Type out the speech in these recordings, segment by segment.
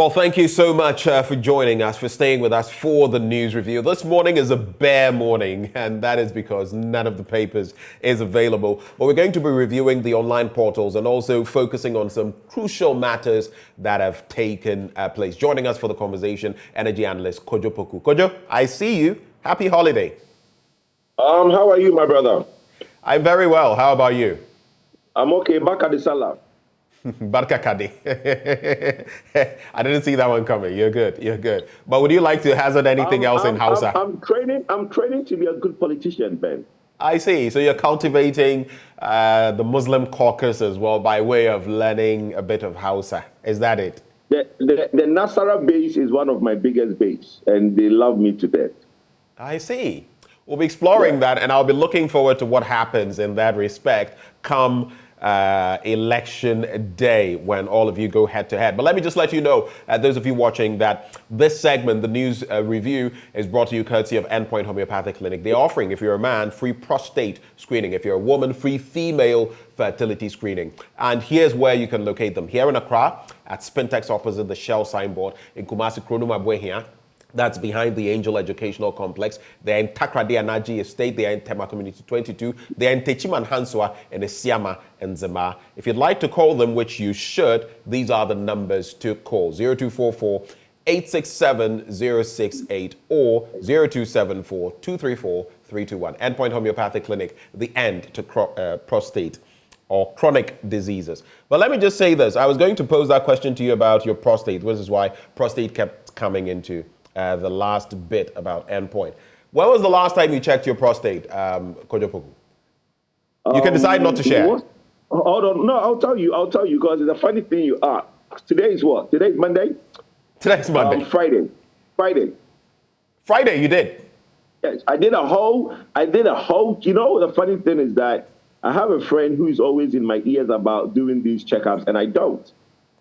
Well, thank you so much for joining us, for staying with us for the news review. This morning is a bare morning, and that is because none of the papers is available. But we're going to be reviewing the online portals and also focusing on some crucial matters that have taken place. Joining us for the conversation, energy analyst Kojo Poku. Kojo, I see you. Happy holiday. How are you, my brother? I'm very well. How about you? I'm okay. Back at the Salah. Barka Kadi. I didn't see that one coming. You're good. You're good. But would you like to hazard anything else in Hausa? I'm training to be a good politician, Ben. I see. So you're cultivating the Muslim caucus as well by way of learning a bit of Hausa. Is that it? The Nasara base is one of my biggest base, and they love me to death. I see. We'll be exploring that, and I'll be looking forward to what happens in that respect come election day when all of you go head to head. But let me just let you know, those of you watching, that this segment, the news review, is brought to you courtesy of Endpoint Homeopathic Clinic. They're offering, if you're a man, free prostate screening. If you're a woman, free female fertility screening. And here's where you can locate them. Here in Accra, at Spintex opposite the Shell signboard. In Kumasi, Kronuma Bwehia. That's behind the Angel Educational Complex. They're in Takrady Anaji Estate. They're in Tema Community 22. They're in Techiman Hanswa and Siama and Zema. If you'd like to call them, which you should, these are the numbers to call. 0244 867 068 or 0274 234 321. Endpoint Homeopathic Clinic, the end to prostate or chronic diseases. But let me just say this. I was going to pose that question to you about your prostate, which is why prostate kept coming into the last bit about Endpoint. When was the last time you checked your prostate, Kojo Poku? You can decide not to share. Hold on. No, I'll tell you, because it's a funny thing you are. Today is what? Today is Monday? Today's Monday. Friday, you did? Yes, I did a whole, you know, the funny thing is that I have a friend who is always in my ears about doing these checkups, and I don't.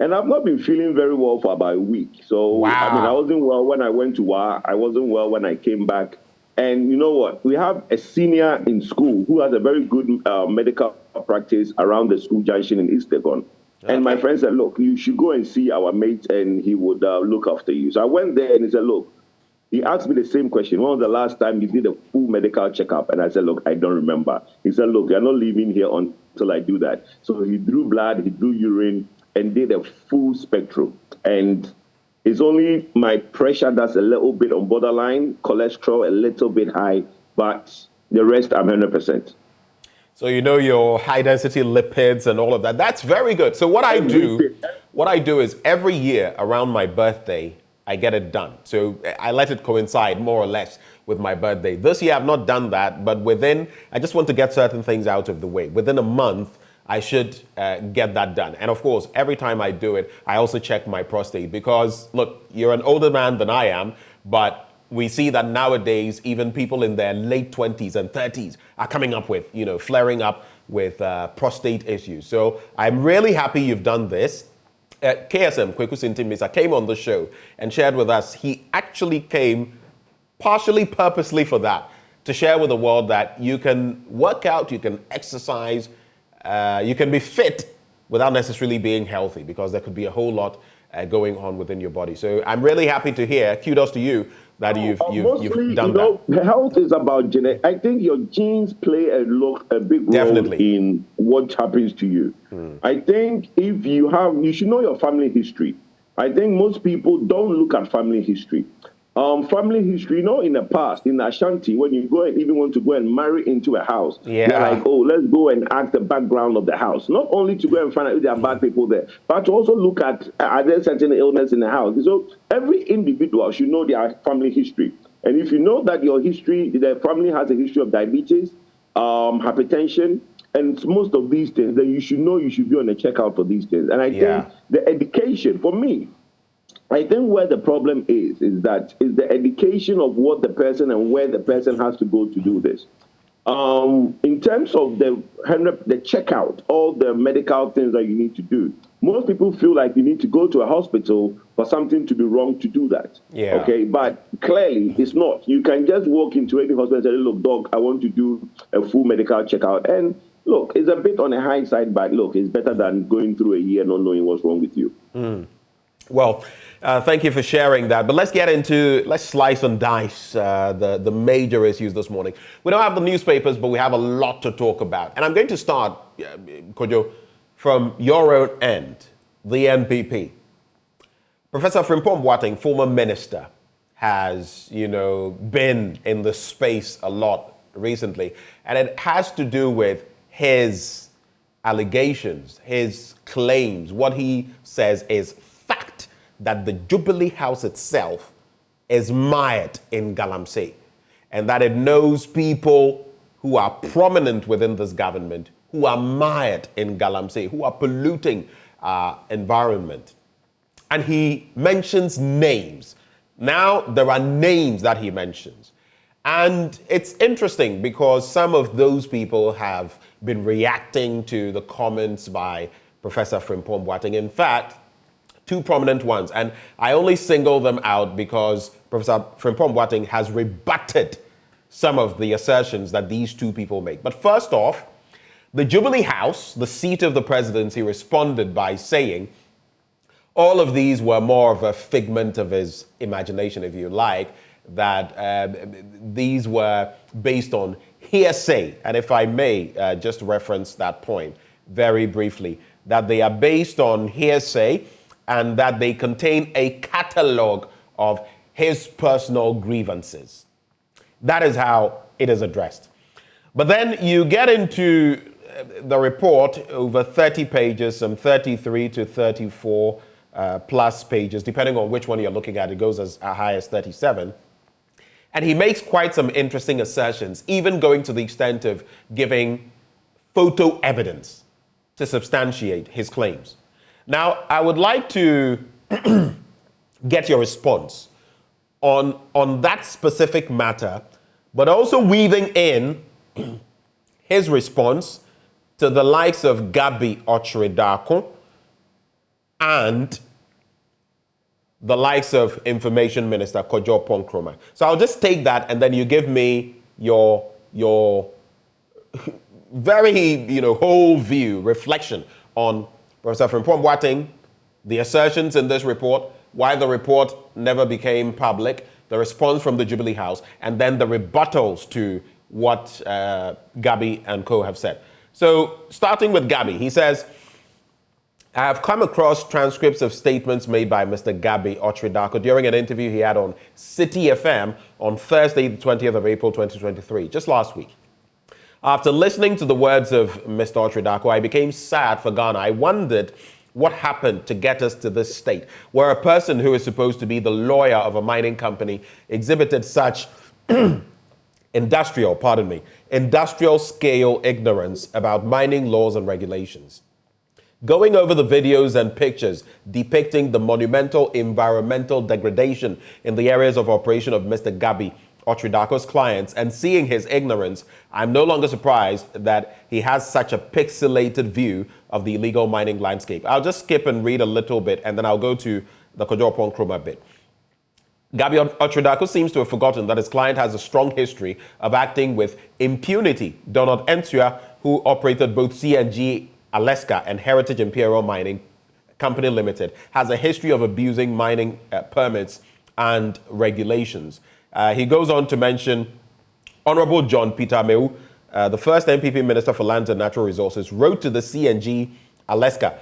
And I've not been feeling very well for about a week. So, wow. I mean, I wasn't well when I went to WA. I wasn't well when I came back. And you know what? We have a senior in school who has a very good medical practice around the school junction in East Legon. Okay. And my friend said, look, you should go and see our mate and he would look after you. So I went there and he said, look, he asked me the same question. When was the last time you did a full medical checkup? And I said, look, I don't remember. He said, look, you're not leaving here until I do that. So he drew blood, he drew urine, and did a full spectrum. And it's only my pressure that's a little bit on borderline, cholesterol a little bit high, but the rest I'm 100%. So you know your high density lipids and all of that. That's very good. So what I do is every year around my birthday, I get it done. So I let it coincide more or less with my birthday. This year I've not done that, but I just want to get certain things out of the way. Within a month, I should get that done. And of course, every time I do it, I also check my prostate because, look, you're an older man than I am, but we see that nowadays, even people in their late 20s and 30s are coming up with, flaring up with prostate issues. So I'm really happy you've done this. KSM, Kweku Sintimisa, came on the show and shared with us. He actually came partially purposely for that, to share with the world that you can work out, you can exercise, you can be fit without necessarily being healthy, because there could be a whole lot going on within your body. So I'm really happy to hear. Kudos to you that you've done that. Health is about genetics. I think your genes play a big role Definitely. in what happens to you. I think if you should know your family history. I think most people don't look at family history. Family history, in the past, in Ashanti, when you go and even want to go and marry into a house, they're like, oh, let's go and ask the background of the house. Not only to go and find out if there are bad people there, but to also look at, are there certain illness in the house? So every individual should know their family history. And if you know that your history, the family has a history of diabetes, hypertension, and most of these things, then you should know you should be on a checkout for these things. And I think the education, for me, I think where the problem is the education of what the person and where the person has to go to do this. In terms of the checkout, all the medical things that you need to do, most people feel like you need to go to a hospital for something to be wrong to do that. Yeah. Okay, but clearly it's not. You can just walk into any hospital and say, look, doc, I want to do a full medical checkout. And look, it's a bit on the high side, but look, it's better than going through a year not knowing what's wrong with you. Well, thank you for sharing that. But let's slice and dice the major issues this morning. We don't have the newspapers, but we have a lot to talk about. And I'm going to start, Kojo, from your own end, the NPP. Professor Frimpong Boateng, former minister, has, been in the space a lot recently. And it has to do with his allegations, his claims, what he says is fact that the Jubilee House itself is mired in Galamsey, and that it knows people who are prominent within this government who are mired in Galamsey, who are polluting our environment. And he mentions names. Now, there are names that he mentions. And it's interesting because some of those people have been reacting to the comments by Professor Frimpong Boateng. In fact, two prominent ones. And I only single them out because Professor Frimpong Boateng has rebutted some of the assertions that these two people make. But first off, the Jubilee House, the seat of the presidency, responded by saying all of these were more of a figment of his imagination, if you like, that these were based on hearsay. And if I may just reference that point very briefly, that they are based on hearsay and that they contain a catalogue of his personal grievances. That is how it is addressed. But then you get into the report, over 30 pages, some 33 to 34 plus pages, depending on which one you're looking at. It goes as high as 37. And he makes quite some interesting assertions, even going to the extent of giving photo evidence to substantiate his claims. Now, I would like to get your response on that specific matter, but also weaving in his response to the likes of Gabi Ochredako and the likes of Information Minister Kojo Ponkroma. So I'll just take that and then you give me your very, whole view, reflection on Professor Frimpong Boateng, the assertions in this report, why the report never became public, the response from the Jubilee House, and then the rebuttals to what Gabi and co have said. So starting with Gabi, he says, I have come across transcripts of statements made by Mr. Gabi Ochredako during an interview he had on City FM on Thursday, the 20th of April, 2023, just last week. After listening to the words of Mr. Ochredako, I became sad for Ghana. I wondered what happened to get us to this state, where a person who is supposed to be the lawyer of a mining company exhibited such industrial scale ignorance about mining laws and regulations. Going over the videos and pictures depicting the monumental environmental degradation in the areas of operation of Mr. Gabi Ochredako's clients and seeing his ignorance, I'm no longer surprised that he has such a pixelated view of the illegal mining landscape. I'll just skip and read a little bit and then I'll go to the Kojo Ponkroma bit. Gabi Ochredako seems to have forgotten that his client has a strong history of acting with impunity. Donald Ensua, who operated both CNG Alaska and Heritage Imperial Mining Company Limited, has a history of abusing mining permits and regulations. He goes on to mention Honorable John Peter Meu, the first NPP Minister for Lands and Natural Resources, wrote to the CNG Alaska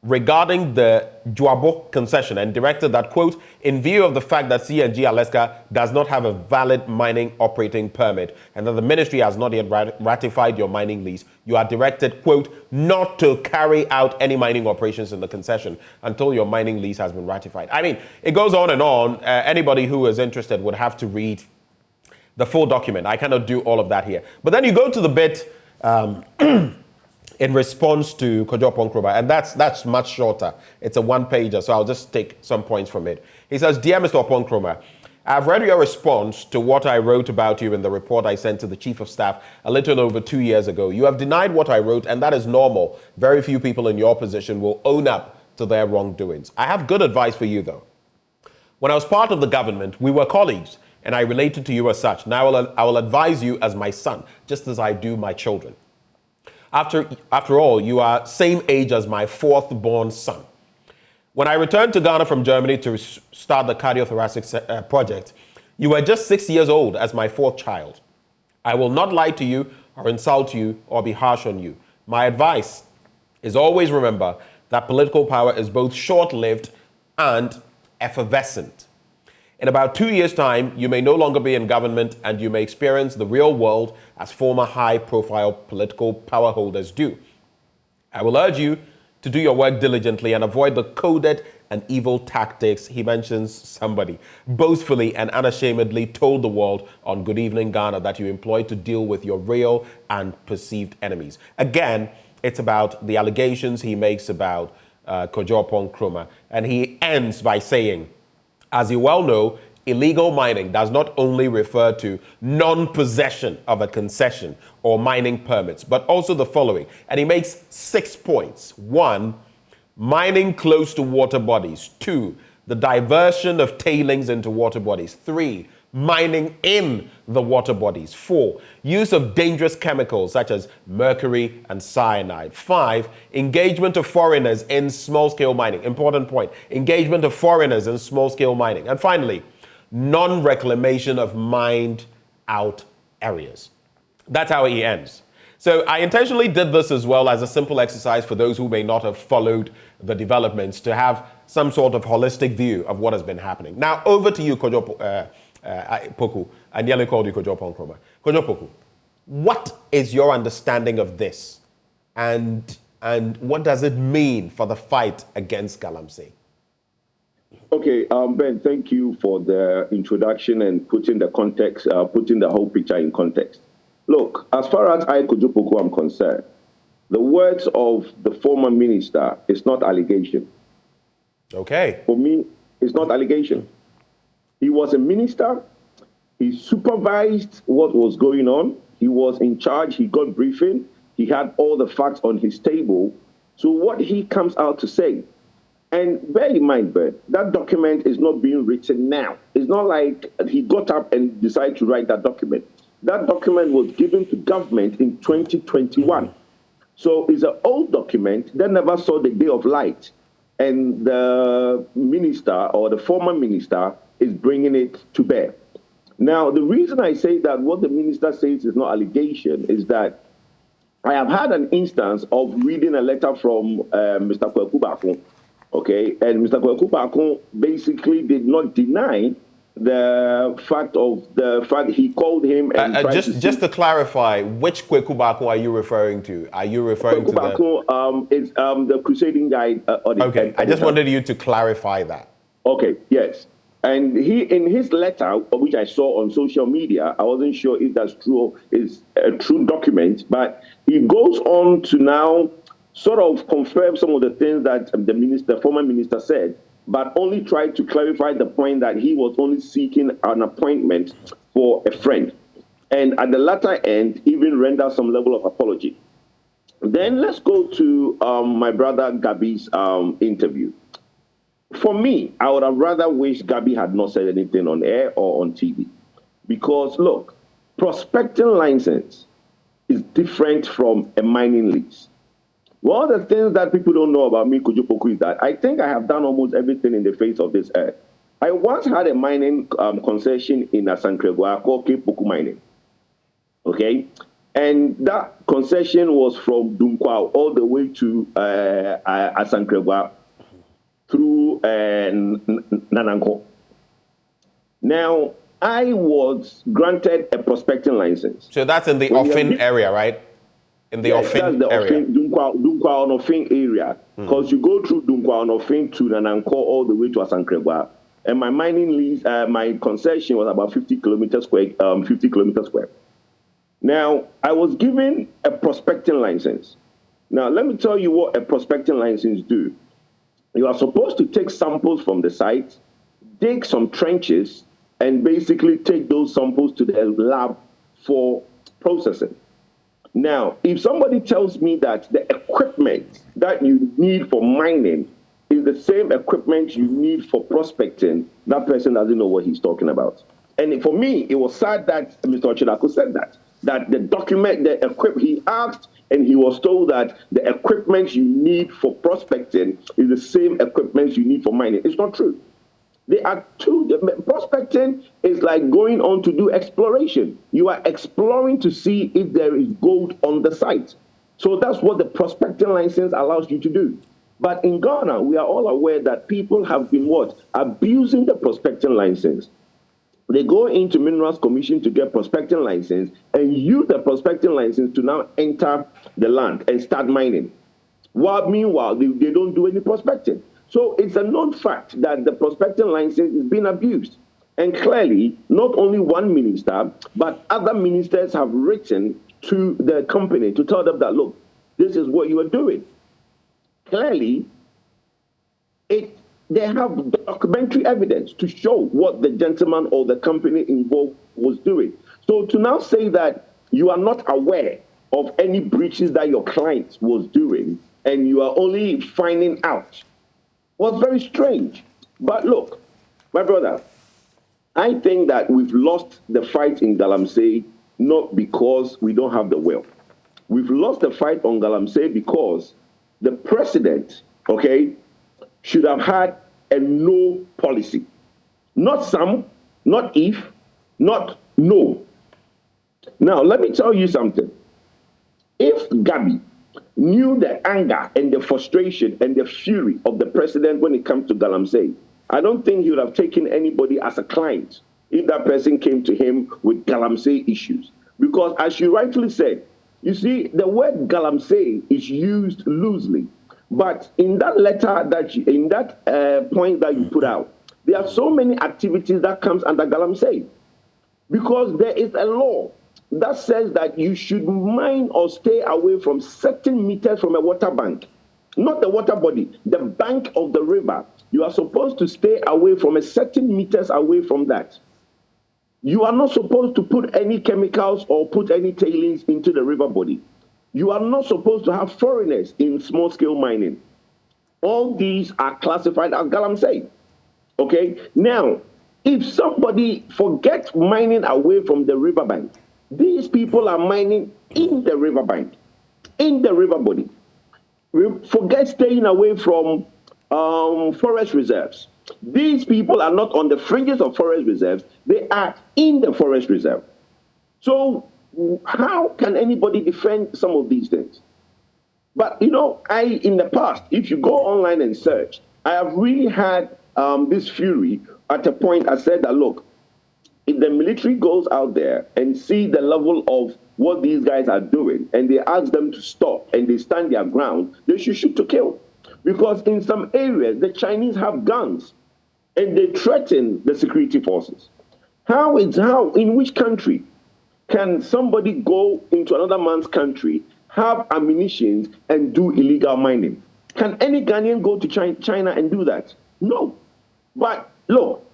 regarding the Juabo concession and directed that, quote, in view of the fact that CNG Alaska does not have a valid mining operating permit and that the ministry has not yet ratified your mining lease, you are directed, quote, not to carry out any mining operations in the concession until your mining lease has been ratified. I mean, it goes on and on. Anybody who is interested would have to read the full document. I cannot do all of that here. But then you go to the bit in response to Kojo Ponkroma, and that's much shorter. It's a one-pager, so I'll just take some points from it. He says, Dear Mr. Ponkroma, I've read your response to what I wrote about you in the report I sent to the Chief of Staff a little over 2 years ago. You have denied what I wrote, and that is normal. Very few people in your position will own up to their wrongdoings. I have good advice for you, though. When I was part of the government, we were colleagues, and I related to you as such. Now I will advise you as my son, just as I do my children. After all, you are same age as my fourth-born son. When I returned to Ghana from Germany to start the cardiothoracic project, you were just 6 years old as my fourth child. I will not lie to you or insult you or be harsh on you. My advice is always remember that political power is both short-lived and effervescent. In about 2 years' time, you may no longer be in government and you may experience the real world as former high-profile political power holders do. I will urge you to do your work diligently and avoid the coded and evil tactics. He mentions somebody boastfully and unashamedly told the world on Good Evening Ghana that you employ to deal with your real and perceived enemies. Again, it's about the allegations he makes about Kojo Nkrumah, and he ends by saying, as you well know, illegal mining does not only refer to non-possession of a concession or mining permits, but also the following. And he makes 6 points. 1, mining close to water bodies. 2, the diversion of tailings into water bodies. 3, mining in the water bodies. 4, use of dangerous chemicals such as mercury and cyanide. 5, engagement of foreigners in small-scale mining. Important point. Engagement of foreigners in small-scale mining. And finally, non-reclamation of mined out areas. That's how he ends. So I intentionally did this as well as a simple exercise for those who may not have followed the developments to have some sort of holistic view of what has been happening. Now, over to you, Kojo Poku. I nearly called you Kojo Nkrumah. Kojo Poku, what is your understanding of this? And what does it mean for the fight against Galamsey? Okay, Ben, thank you for the introduction and putting the context, putting the whole picture in context. Look, as far as I, Kojo Poku, am concerned, the words of the former minister is not allegation. Okay. For me, it's not allegation. He was a minister. He supervised what was going on. He was in charge. He got briefing. He had all the facts on his table. So what he comes out to say, and bear in mind, Bert, that document is not being written now. It's not like he got up and decided to write that document. That document was given to government in 2021. So it's an old document that never saw the day of light. And the minister or the former minister is bringing it to bear. Now, the reason I say that what the minister says is not allegation is that I have had an instance of reading a letter from Mr. Kojo, okay, and Mr. Kojo basically did not deny the fact he called him and just to clarify, which Kojo are you referring to? Are you referring to is the crusading guy? Okay, I just wanted you to clarify that. Okay, yes. And he, in his letter, which I saw on social media, I wasn't sure if that's true, is a true document, but he goes on to now sort of confirm some of the things that the former minister said, but only tried to clarify the point that he was only seeking an appointment for a friend. And at the latter end, even render some level of apology. Then let's go to my brother Gabi's interview. For me, I would have rather wished Gabi had not said anything on air or on TV. Because, look, prospecting license is different from a mining lease. One of the things that people don't know about me, Kojo Poku, is that I think I have done almost everything in the face of this earth. I once had a mining concession in Asankregwa called Poku Mining. Okay? And that concession was from Dunkwao all the way to Asankregwa through Nananko. Now, I was granted a prospecting license. So that's in the Offin area, right? In the Offin area. Dunkwao Offin area. Because you go through Dunkwao Offin to Nananko all the way to Asankregwa. And my mining lease, my concession was about 50 kilometers square. Now, I was given a prospecting license. Now, let me tell you what a prospecting license do. You are supposed to take samples from the site, dig some trenches, and basically take those samples to the lab for processing. Now, if somebody tells me that the equipment that you need for mining is the same equipment you need for prospecting, that person doesn't know what he's talking about. And for me, it was sad that Mr. Ochidako said that the document, the equipment, he asked and he was told that the equipment you need for prospecting is the same equipment you need for mining. It's not true. They are two. Prospecting is like going on to do exploration. You are exploring to see if there is gold on the site. So that's what the prospecting license allows you to do. But in Ghana, we are all aware that people have been what? Abusing the prospecting license. They go into Minerals Commission to get prospecting license and use the prospecting license to now enter the land and start mining. While meanwhile, they don't do any prospecting. So it's a known fact that the prospecting license is being abused. And clearly, not only one minister, but other ministers have written to the company to tell them that, look, this is what you are doing. Clearly, they have documentary evidence to show what the gentleman or the company involved was doing. So to now say that you are not aware of any breaches that your client was doing and you are only finding out was very strange. But look, my brother, I think that we've lost the fight in Galamsey not because we don't have the will. We've lost the fight on Galamsey because the president, okay, should have had a no policy. Not some, not if, not no. Now, let me tell you something. If Gabi knew the anger and the frustration and the fury of the president when it comes to Galamsey, I don't think he would have taken anybody as a client if that person came to him with Galamsey issues. Because as you rightly said, you see, the word Galamsey is used loosely. But in that letter, in that point that you put out, there are so many activities that comes under Galamsey. Because there is a law that says that you should mine or stay away from certain meters from a water bank. Not the water body, the bank of the river. You are supposed to stay away from a certain meters away from that. You are not supposed to put any chemicals or put any tailings into the river body. You are not supposed to have foreigners in small-scale mining. All these are classified as Galamsey. Okay? Now, if somebody forgets mining away from the riverbank, these people are mining in the riverbank, in the river body. Forget staying away from forest reserves. These people are not on the fringes of forest reserves. They are in the forest reserve. So how can anybody defend some of these things? But, you know, in the past, if you go online and search, I have really had this fury at a point. I said that, look, if the military goes out there and see the level of what these guys are doing and they ask them to stop and they stand their ground, they should shoot to kill. Because in some areas, the Chinese have guns and they threaten the security forces. In which country can somebody go into another man's country, have ammunition, and do illegal mining? Can any Ghanaian go to China and do that? No. But look,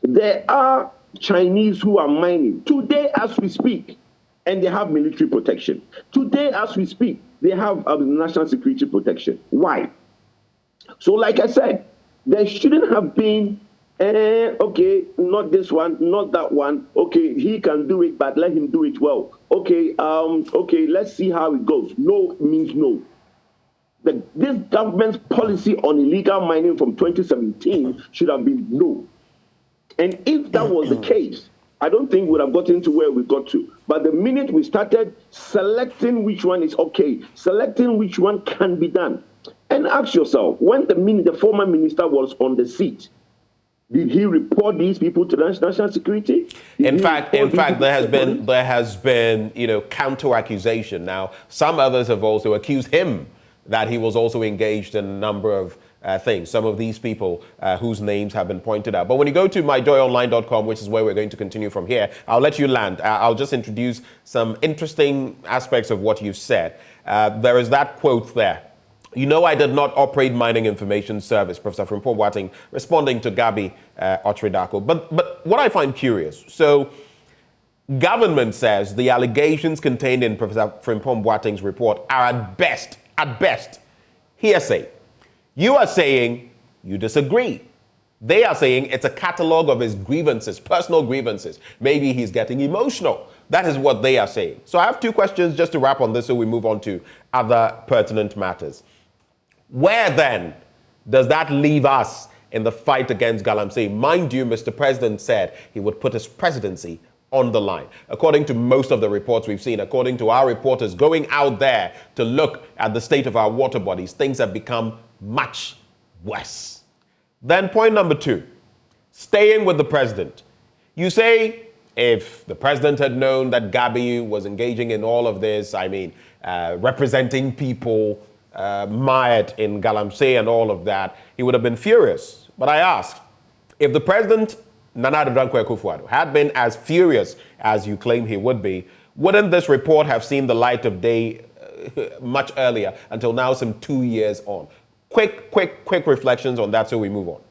there are Chinese who are mining today as we speak, and they have military protection. Today as we speak, they have national security protection. Why? So like I said, there shouldn't have been, okay, not this one, not that one. Okay, he can do it, but let him do it well. Okay, let's see how it goes. No means no. This government's policy on illegal mining from 2017 should have been no. And if that was the case, I don't think we would have gotten to where we got to. But the minute we started selecting which one is okay, selecting which one can be done, and ask yourself, when the former minister was on the seat, did he report these people to national security? In fact, there has been, counter accusation. Now, some others have also accused him that he was also engaged in a number of things. Some of these people whose names have been pointed out. But when you go to myjoyonline.com, which is where we're going to continue from here, I'll let you land. I'll just introduce some interesting aspects of what you've said. There is that quote there. I did not operate mining information service, Professor Frimpong Boateng responding to Gabi Otredako. But what I find curious, so government says the allegations contained in Professor Frimpong Boateng's report are at best, hearsay. You are saying you disagree. They are saying it's a catalog of his grievances, personal grievances. Maybe he's getting emotional That is what they are saying. So I have two questions just to wrap on this so we move on to other pertinent matters. Where then does that leave us in the fight against Galamsey? Mind you, Mr. President said he would put his presidency on the line. According to most of the reports we've seen, according to our reporters going out there to look at the state of our water bodies, things have become much worse. Then point number two, staying with the president. You say if the president had known that Gabi was engaging in all of this, representing people mired in Galamsey and all of that, he would have been furious. But I asked, if the president, Nana Addo Dankwa Akufo-Addo, had been as furious as you claim he would be, wouldn't this report have seen the light of day much earlier, until now some 2 years on? Quick reflections on that so we move on.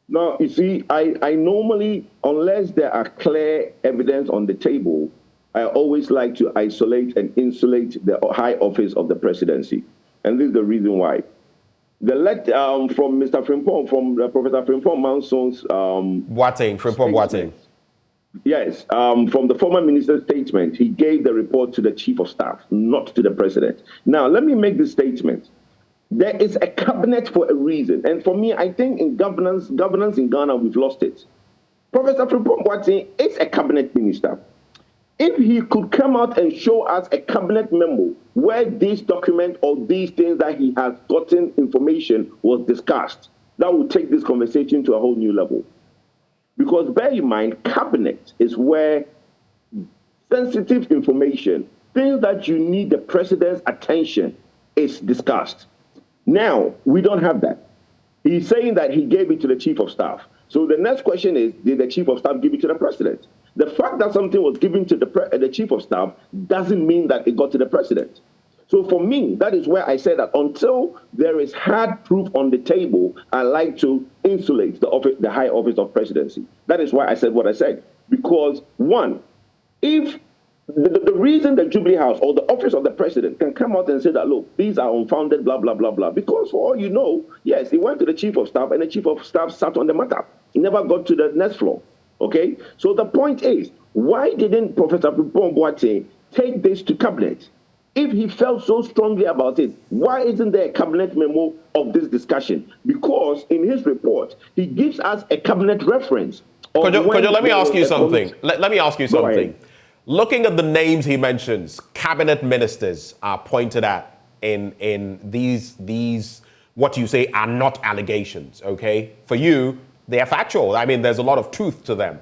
Now, you see, I normally, unless there are clear evidence on the table, I always like to isolate and insulate the high office of the presidency. And this is the reason why. The letter from Mr. Frimpong, from Professor Frimpong Manson's Frimpong Boateng. Yes, from the former minister's statement, he gave the report to the chief of staff, not to the president. Now, let me make this statement. There is a cabinet for a reason. And for me, I think in governance in Ghana, we've lost it. Professor Frimpong Boateng is a cabinet minister. If he could come out and show us a cabinet memo where this document or these things that he has gotten information was discussed, that would take this conversation to a whole new level. Because bear in mind, cabinet is where sensitive information, things that you need the president's attention, is discussed. Now, we don't have that. He's saying that he gave it to the chief of staff. So the next question is, did the chief of staff give it to the president? The fact that something was given to the chief of staff doesn't mean that it got to the president. So for me, that is where I said that until there is hard proof on the table, I like to insulate the high office of presidency. That is why I said what I said. Because one, if the reason the Jubilee House or the office of the president can come out and say that, look, these are unfounded, blah, blah, blah, blah, because for all you know, yes, he went to the chief of staff and the chief of staff sat on the matter. He never got to the next floor. Okay, so the point is, why didn't Professor Frimpong Boateng take this to cabinet? If he felt so strongly about it, why isn't there a cabinet memo of this discussion? Because in his report, he gives us a cabinet reference. Kojo, let me ask you something. Let me ask you something. Looking at the names he mentions, cabinet ministers are pointed at in these what you say are not allegations, okay? For you, they are factual. There's a lot of truth to them.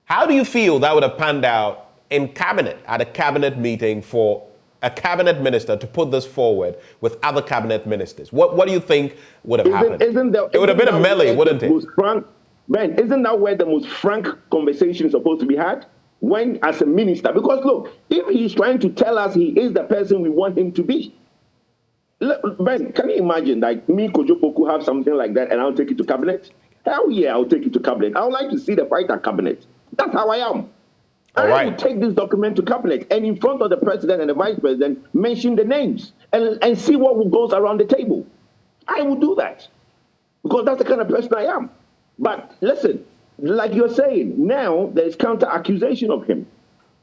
How do you feel that would have panned out in cabinet, at a cabinet meeting, for a cabinet minister to put this forward with other cabinet ministers? What do you think would have happened? It would have been a melee, wouldn't it? Isn't that where the most frank conversation is supposed to be had? When, as a minister, because look, if he's trying to tell us he is the person we want him to be, Ben, can you imagine, like me, Kojo, Poku, have something like that and I'll take it to cabinet? Hell yeah, I'll take it to cabinet. I would like to see the fight at cabinet. That's how I am. I will take this document to cabinet and in front of the president and the vice president, mention the names and see what goes around the table. I will do that because that's the kind of person I am. But listen, like you're saying, now there is counter-accusation of him.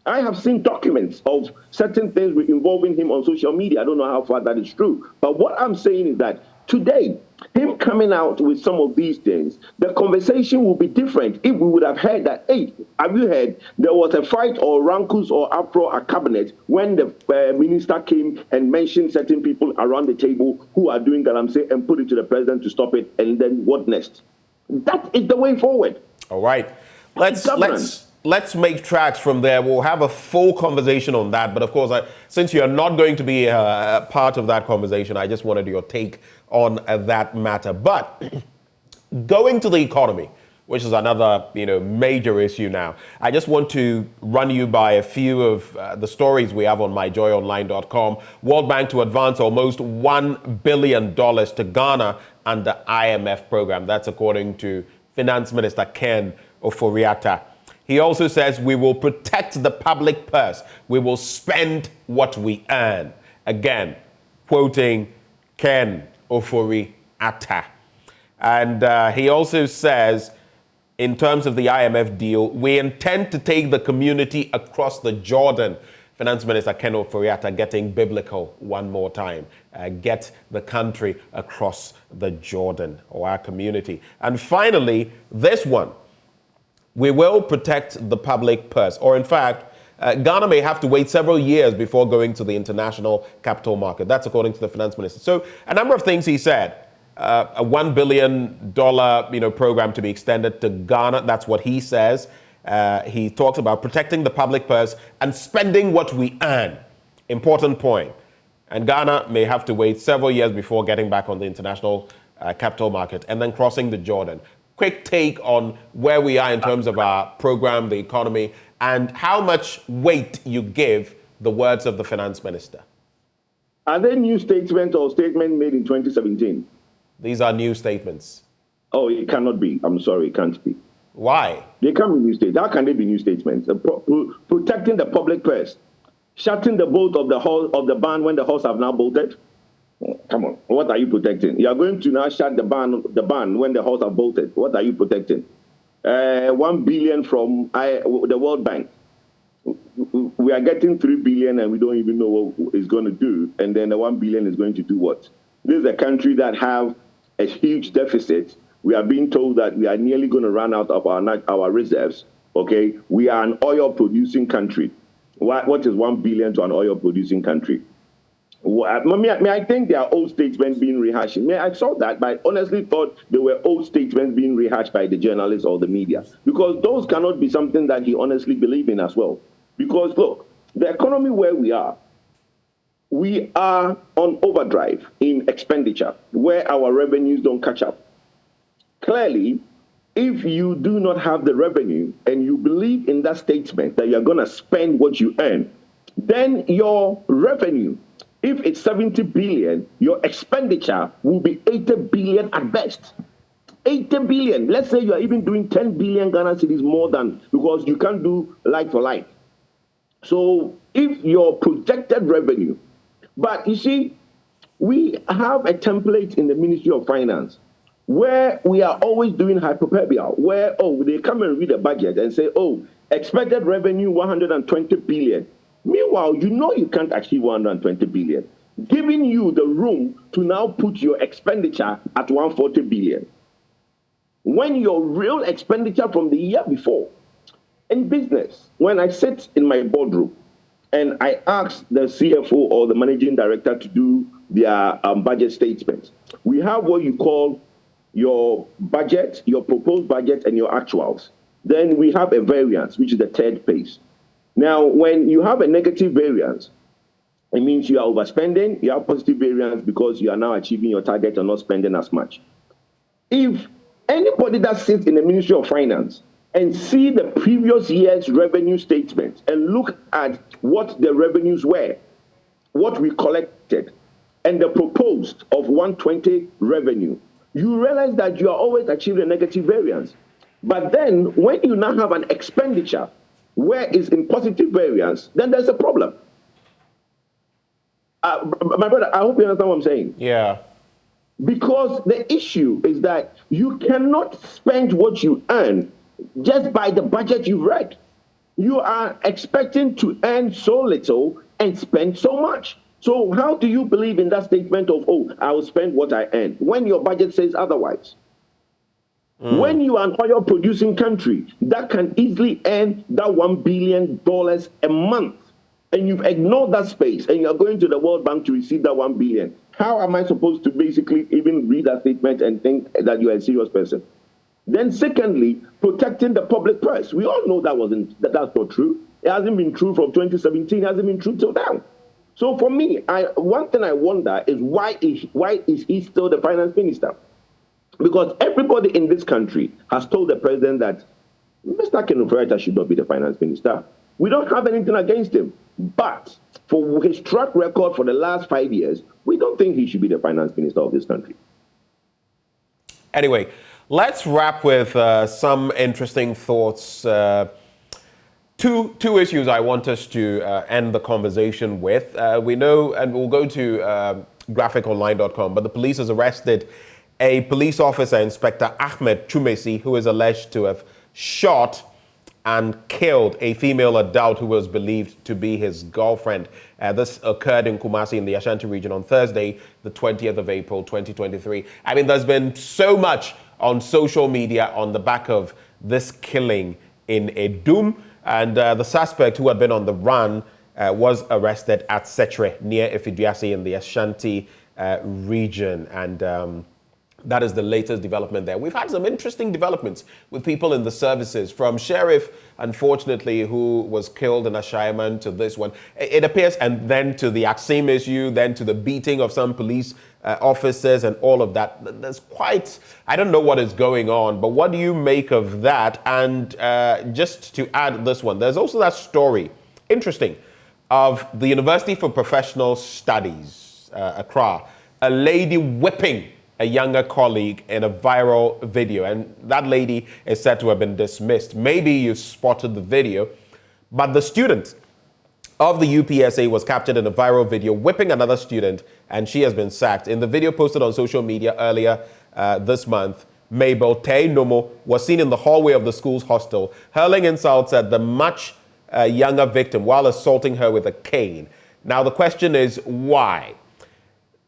I have seen documents of certain things involving him on social media. I don't know how far that is true. But what I'm saying is that today, him coming out with some of these things, the conversation will be different if we would have heard that, hey, have you heard there was a fight or rancus or uproar at cabinet when the minister came and mentioned certain people around the table who are doing Galamsey and put it to the president to stop it, and then what next? That is the way forward. All right. Let's make tracks from there. We'll have a full conversation on that. But of course, since you're not going to be a part of that conversation, I just wanted your take on that matter. But going to the economy, which is another major issue now, I just want to run you by a few of the stories we have on myjoyonline.com. World Bank to advance almost $1 billion to Ghana under IMF program. That's according to Finance Minister Ken Ofori-Atta. He also says we will protect the public purse. We will spend what we earn. Again, quoting Ken Ofori-Atta. And he also says in terms of the IMF deal, we intend to take the community across the Jordan. Finance Minister Ken Ofori-Atta getting biblical one more time. Get the country across the Jordan, or our community. And finally, this one. We will protect the public purse. Or in fact, Ghana may have to wait several years before going to the international capital market. That's according to the finance minister. So a number of things he said. A $1 billion program to be extended to Ghana. That's what he says. He talks about protecting the public purse and spending what we earn. Important point. And Ghana may have to wait several years before getting back on the international capital market and then crossing the Jordan. Quick take on where we are in terms of our program, the economy, and how much weight you give the words of the finance minister. Are they new statements or statements made in 2017? These are new statements. Oh, it cannot be. I'm sorry, it can't be. Why? They can't be new statements. How can they be new statements? Protecting the public purse, shutting the bolt of the barn when the horse have now bolted. Come on, what are you protecting? You are going to now shut the barn when the horse have bolted. What are you protecting? 1 billion from the World Bank. We are getting 3 billion and we don't even know what it's going to do. And then the 1 billion is going to do what? This is a country that have a huge deficit. We are being told that we are nearly going to run out of our reserves. Okay, we are an oil-producing country. What is 1 billion to an oil-producing country? I think there are old statements being rehashed. I saw that, but I honestly thought they were old statements being rehashed by the journalists or the media, because those cannot be something that he honestly believes in as well. Because look, the economy where we are on overdrive in expenditure, where our revenues don't catch up. Clearly, if you do not have the revenue and you believe in that statement that you're going to spend what you earn, then your revenue, if it's 70 billion, your expenditure will be 80 billion at best. 80 billion. Let's say you are even doing 10 billion Ghana cedis more than, because you can't do like for like. So if your projected revenue, but you see, we have a template in the Ministry of Finance where we are always doing hyperbole, where, they come and read the budget and say, expected revenue 120 billion. Meanwhile, you can't achieve 120 billion, giving you the room to now put your expenditure at 140 billion. When your real expenditure from the year before, in business, when I sit in my boardroom and I ask the CFO or the managing director to do their budget statements, we have what you call your budget, your proposed budget, and your actuals. Then we have a variance, which is the third phase. Now, when you have a negative variance, it means you are overspending. You have positive variance because you are now achieving your target and not spending as much. If anybody that sits in the Ministry of Finance and see the previous year's revenue statement and look at what the revenues were, what we collected, and the proposed of 120 revenue, you realize that you are always achieving a negative variance. But then when you now have an expenditure where it's in positive variance, then there's a problem. My brother, I hope you understand what I'm saying. Yeah. Because the issue is that you cannot spend what you earn just by the budget you've read. You are expecting to earn so little and spend so much. So how do you believe in that statement of, I will spend what I earn, when your budget says otherwise? When you are an oil-producing country that can easily earn that $1 billion a month, and you've ignored that space, and you're going to the World Bank to receive that $1 billion, how am I supposed to basically even read that statement and think that you're a serious person? Then secondly, protecting the public purse. We all know that's not true. It hasn't been true from 2017. It hasn't been true till now. So for me, one thing I wonder is why is he still the finance minister? Because everybody in this country has told the president that Mr. Ken Ofori-Atta should not be the finance minister. We don't have anything against him. But for his track record for the last 5 years, we don't think he should be the finance minister of this country. Anyway, let's wrap with some interesting thoughts. Two issues I want us to end the conversation with. We know, and we'll go to graphiconline.com, but the police has arrested a police officer, Inspector Ahmed Chumesi, who is alleged to have shot and killed a female adult who was believed to be his girlfriend. This occurred in Kumasi in the Ashanti region on Thursday, the 20th of April, 2023. I mean, there's been so much on social media on the back of this killing in Edum, and the suspect, who had been on the run, was arrested at Setre near Ifiduasi in the Ashanti region. And that is the latest development there. We've had some interesting developments with people in the services, from Sheriff, unfortunately, who was killed in Ashaiman, to this one. It appears, and then to the Axim issue, then to the beating of some police officers and all of that. There's quite, I don't know what is going on, but what do you make of that? And just to add this one, there's also that story, interesting, of the University for Professional Studies, Accra, a lady whipping a younger colleague in a viral video. And that lady is said to have been dismissed. Maybe you've spotted the video, but the student of the UPSA was captured in a viral video whipping another student, and she has been sacked. In the video posted on social media earlier this month, Mabel Tay Nomo was seen in the hallway of the school's hostel, hurling insults at the much younger victim while assaulting her with a cane. Now, the question is, why?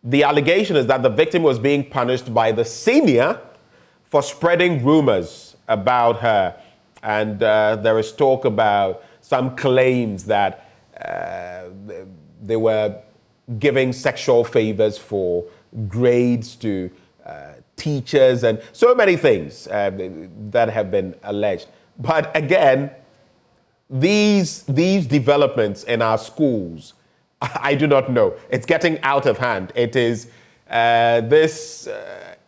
The allegation is that the victim was being punished by the senior for spreading rumors about her. And there is talk about some claims that they were giving sexual favors for grades to teachers and so many things that have been alleged. But again, these developments in our schools, I do not know. It's getting out of hand. It is this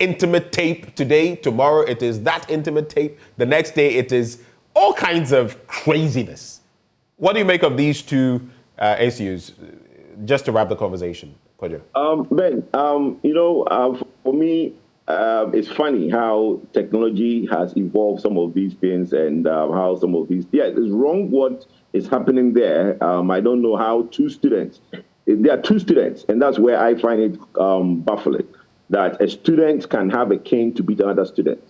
intimate tape today. Tomorrow it is that intimate tape. The next day it is all kinds of craziness. What do you make of these two issues? Just to wrap the conversation, Kojo. Ben, for me, it's funny how technology has evolved some of these things, and how some of these, it's wrong what is happening there. I don't know how there are two students, and that's where I find it baffling, that a student can have a cane to beat another student.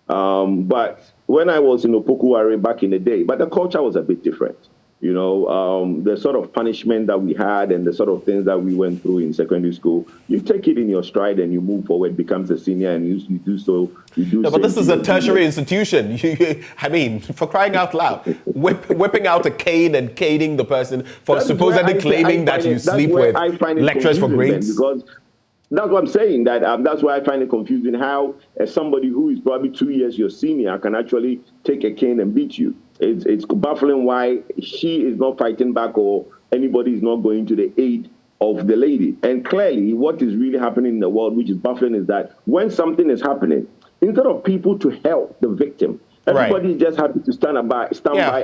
But when I was in Poku back in the day, but the culture was a bit different. The sort of punishment that we had and the sort of things that we went through in secondary school, you take it in your stride and you move forward, becomes a senior, and you do so. No, but this is a tertiary institution. I mean, for crying out loud, whipping out a cane and caning the person for supposedly claiming that you sleep with lecturers for grades. Because that's what I'm saying. That's why I find it confusing how somebody who is probably 2 years your senior can actually take a cane and beat you. It's baffling why she is not fighting back, or anybody is not going to the aid of the lady. And clearly, what is really happening in the world, which is baffling, is that when something is happening, instead of people to help the victim, everybody is just happy to stand by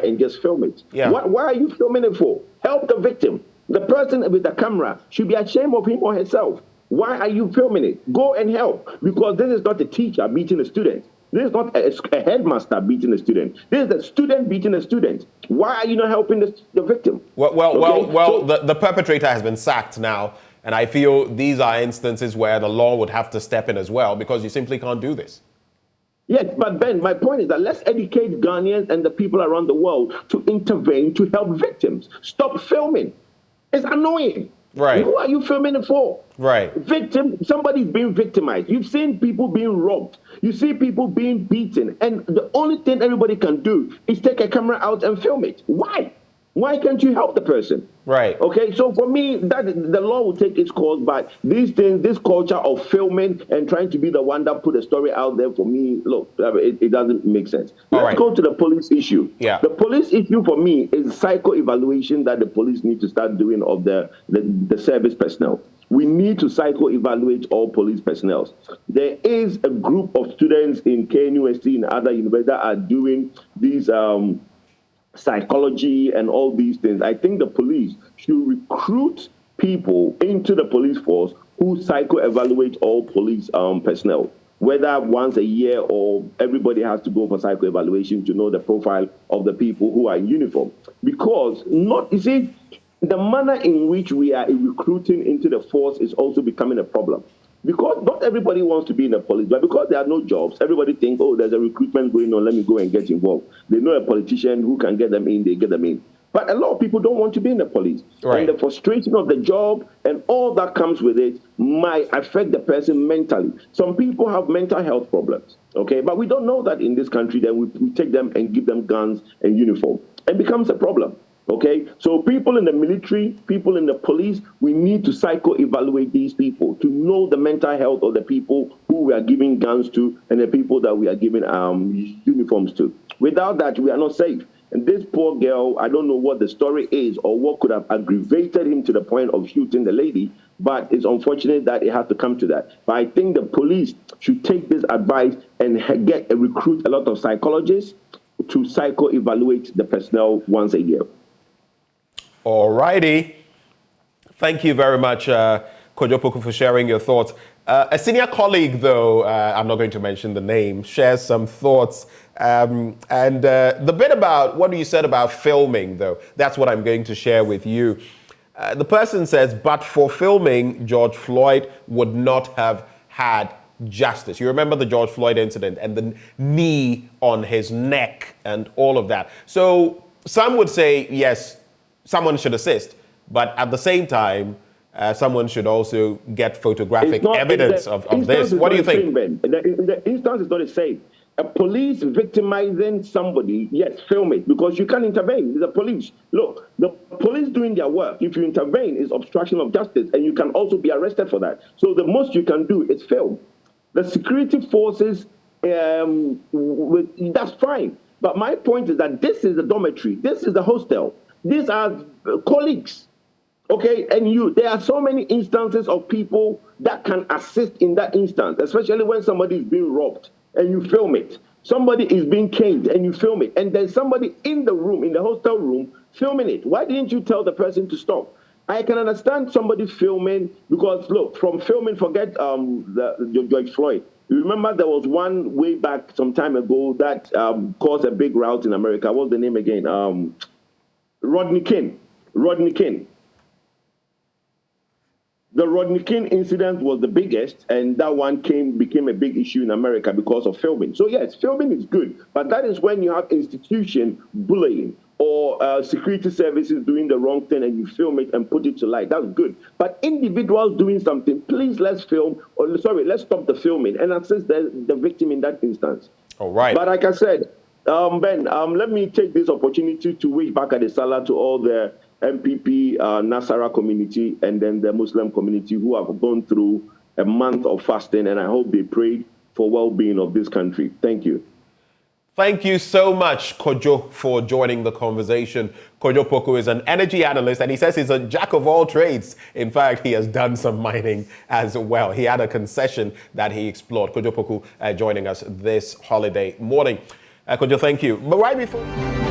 and just film it. Yeah. Why are you filming it for? Help the victim. The person with the camera should be ashamed of him or herself. Why are you filming it? Go and help, because this is not a teacher beating a student. This is not a headmaster beating a student. This is a student beating a student. Why are you not helping the victim? The perpetrator has been sacked now, and I feel these are instances where the law would have to step in as well, because you simply can't do this. Yes, but Ben, my point is that let's educate Ghanaians and the people around the world to intervene to help victims. Stop filming. It's annoying. Right. Who are you filming it for? Right. Somebody's being victimized. You've seen people being robbed. You see people being beaten. And the only thing everybody can do is take a camera out and film it. Why? Why can't you help the person? Right. Okay, so for me, that the law will take its course, but these things, this culture of filming and trying to be the one that put a story out there, for me, look, it doesn't make sense. Let's go to the police issue. Yeah. The police issue for me is psycho-evaluation that the police need to start doing of the service personnel. We need to psycho-evaluate all police personnel. There is a group of students in KNUST and other universities that are doing these psychology and all these things. I think the police should recruit people into the police force who psycho-evaluate all police personnel, whether once a year or everybody has to go for psycho-evaluation to know the profile of the people who are in uniform. Because the manner in which we are recruiting into the force is also becoming a problem. Because not everybody wants to be in the police, but because there are no jobs, everybody thinks, oh, there's a recruitment going on, let me go and get involved. They know a politician who can get them in, they get them in. But a lot of people don't want to be in the police. Right. And the frustration of the job and all that comes with it might affect the person mentally. Some people have mental health problems, okay? But we don't know that in this country. Then we take them and give them guns and uniform. It becomes a problem, okay? So people in the military, people in the police, we need to psycho-evaluate these people to know the mental health of the people who we are giving guns to and the people that we are giving uniforms to. Without that, we are not safe. And this poor girl, I don't know what the story is or what could have aggravated him to the point of shooting the lady, but it's unfortunate that it had to come to that. But I think the police should take this advice and recruit a lot of psychologists to psycho-evaluate the personnel once a year. All righty. Thank you very much, Kojo Poku, for sharing your thoughts. A senior colleague, though, I'm not going to mention the name, shares some thoughts. The bit about what you said about filming, though, that's what I'm going to share with you. The person says, but for filming, George Floyd would not have had justice. You remember the George Floyd incident and the knee on his neck and all of that. So some would say, yes, someone should assist, but at the same time, someone should also get photographic evidence of this. What do you think? The instance is not the same. A police victimizing somebody, yes, film it, because you can intervene. The police, look, the police doing their work. If you intervene, is obstruction of justice, and you can also be arrested for that. So the most you can do is film. The security forces, that's fine. But my point is that this is the dormitory. This is the hostel. These are colleagues. Okay, and there are so many instances of people that can assist in that instance, especially when somebody is being robbed and you film it. Somebody is being caned and you film it. And there's somebody in the room, in the hostel room, filming it. Why didn't you tell the person to stop? I can understand somebody filming because, look, from filming, forget the George Floyd. You remember there was one way back some time ago that caused a big rout in America. What's the name again? Rodney King. The Rodney King incident was the biggest, and that one became a big issue in America because of filming. So yes, filming is good, but that is when you have institution bullying or security services doing the wrong thing and you film it and put it to light. That's good. But individuals doing something, please let's stop the filming and assist the victim in that instance. All right. But like I said, Ben, let me take this opportunity to wish Bakari Salah to all the MPP Nasara community and then the Muslim community who have gone through a month of fasting, and I hope they prayed for well-being of this country. Thank you. Thank you so much, Kojo, for joining the conversation. Kojo Poku is an energy analyst, and he says he's a jack of all trades. In fact, he has done some mining as well. He had a concession that he explored. Kojo Poku joining us this holiday morning. Kojo, thank you. But right before...